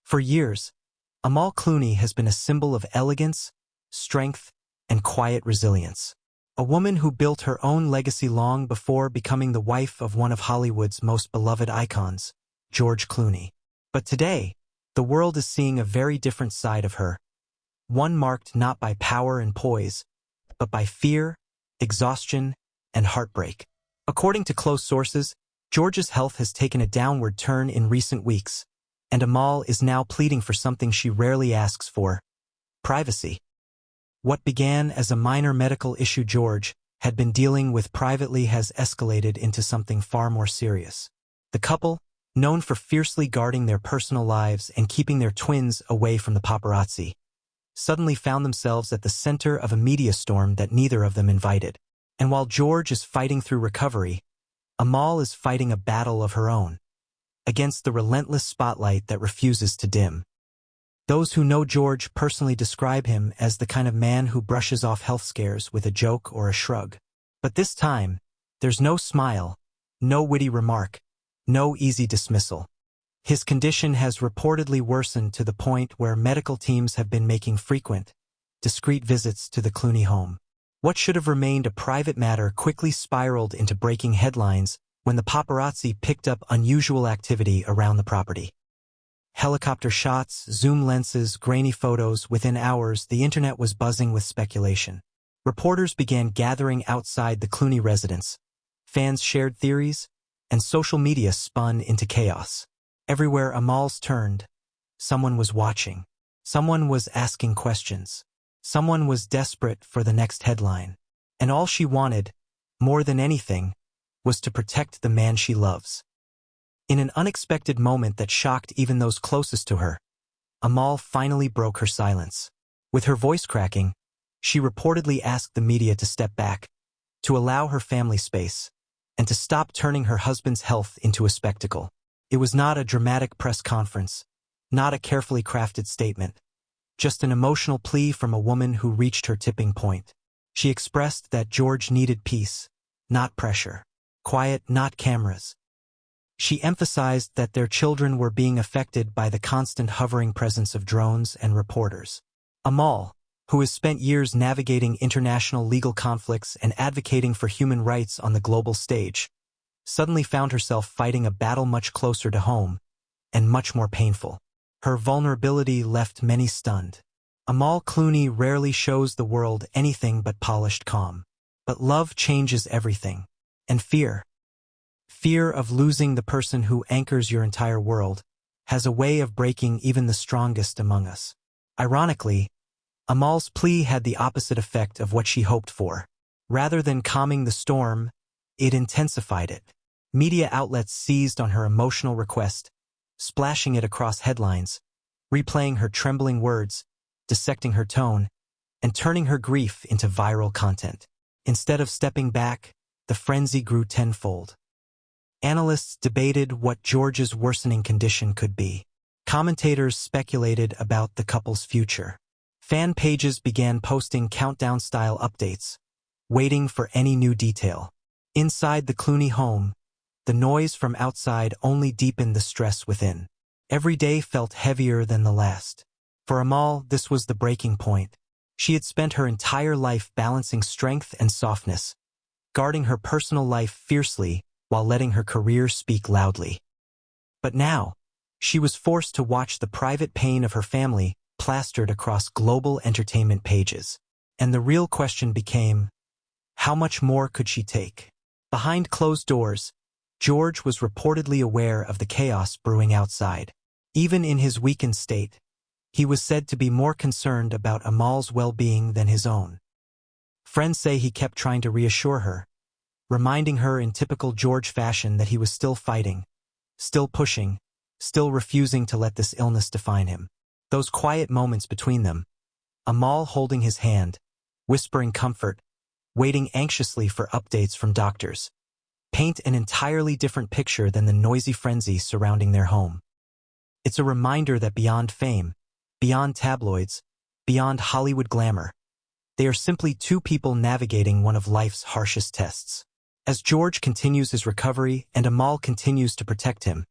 For years, Amal Clooney has been a symbol of elegance, strength, and quiet resilience. A woman who built her own legacy long before becoming the wife of one of Hollywood's most beloved icons, George Clooney. But today, the world is seeing a very different side of her, one marked not by power and poise, but by fear, exhaustion, and heartbreak. According to close sources, George's health has taken a downward turn in recent weeks, and Amal is now pleading for something she rarely asks for: privacy. What began as a minor medical issue George had been dealing with privately has escalated into something far more serious. The couple, known for fiercely guarding their personal lives and keeping their twins away from the paparazzi, suddenly found themselves at the center of a media storm that neither of them invited. And while George is fighting through recovery, Amal is fighting a battle of her own, against the relentless spotlight that refuses to dim. Those who know George personally describe him as the kind of man who brushes off health scares with a joke or a shrug. But this time, there's no smile, no witty remark, no easy dismissal. His condition has reportedly worsened to the point where medical teams have been making frequent, discreet visits to the Clooney home. What should have remained a private matter quickly spiraled into breaking headlines when the paparazzi picked up unusual activity around the property. Helicopter shots, zoom lenses, grainy photos. Within hours, the internet was buzzing with speculation. Reporters began gathering outside the Clooney residence. Fans shared theories, and social media spun into chaos. Everywhere Amal's turned, someone was watching. Someone was asking questions. Someone was desperate for the next headline. And all she wanted, more than anything, was to protect the man she loves. In an unexpected moment that shocked even those closest to her, Amal finally broke her silence. With her voice cracking, she reportedly asked the media to step back, to allow her family space, and to stop turning her husband's health into a spectacle. It was not a dramatic press conference, not a carefully crafted statement, just an emotional plea from a woman who reached her tipping point. She expressed that George needed peace, not pressure, quiet, not cameras. She emphasized that their children were being affected by the constant hovering presence of drones and reporters. Amal, who has spent years navigating international legal conflicts and advocating for human rights on the global stage, suddenly found herself fighting a battle much closer to home and much more painful. Her vulnerability left many stunned. Amal Clooney rarely shows the world anything but polished calm. But love changes everything. And fear of losing the person who anchors your entire world, has a way of breaking even the strongest among us. Ironically, Amal's plea had the opposite effect of what she hoped for. Rather than calming the storm, it intensified it. Media outlets seized on her emotional request, splashing it across headlines, replaying her trembling words, dissecting her tone, and turning her grief into viral content. Instead of stepping back, the frenzy grew tenfold. Analysts debated what George's worsening condition could be. Commentators speculated about the couple's future. Fan pages began posting countdown-style updates, waiting for any new detail. Inside the Clooney home, the noise from outside only deepened the stress within. Every day felt heavier than the last. For Amal, this was the breaking point. She had spent her entire life balancing strength and softness, guarding her personal life fiercely while letting her career speak loudly. But now, she was forced to watch the private pain of her family plastered across global entertainment pages. And the real question became, how much more could she take? Behind closed doors, George was reportedly aware of the chaos brewing outside. Even in his weakened state, he was said to be more concerned about Amal's well-being than his own. Friends say he kept trying to reassure her, reminding her in typical George fashion that he was still fighting, still pushing, still refusing to let this illness define him. Those quiet moments between them, Amal holding his hand, whispering comfort, waiting anxiously for updates from doctors, paint an entirely different picture than the noisy frenzy surrounding their home. It's a reminder that beyond fame, beyond tabloids, beyond Hollywood glamour, they are simply two people navigating one of life's harshest tests. As George continues his recovery and Amal continues to protect him,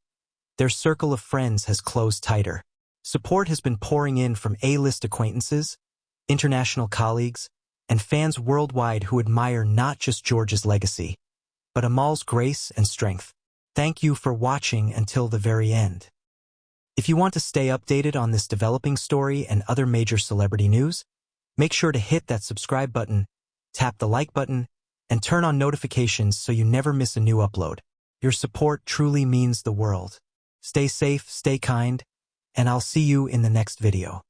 their circle of friends has closed tighter. Support has been pouring in from A-list acquaintances, international colleagues, and fans worldwide who admire not just George's legacy, but Amal's grace and strength. Thank you for watching until the very end. If you want to stay updated on this developing story and other major celebrity news, make sure to hit that subscribe button, tap the like button, and turn on notifications so you never miss a new upload. Your support truly means the world. Stay safe, stay kind, and I'll see you in the next video.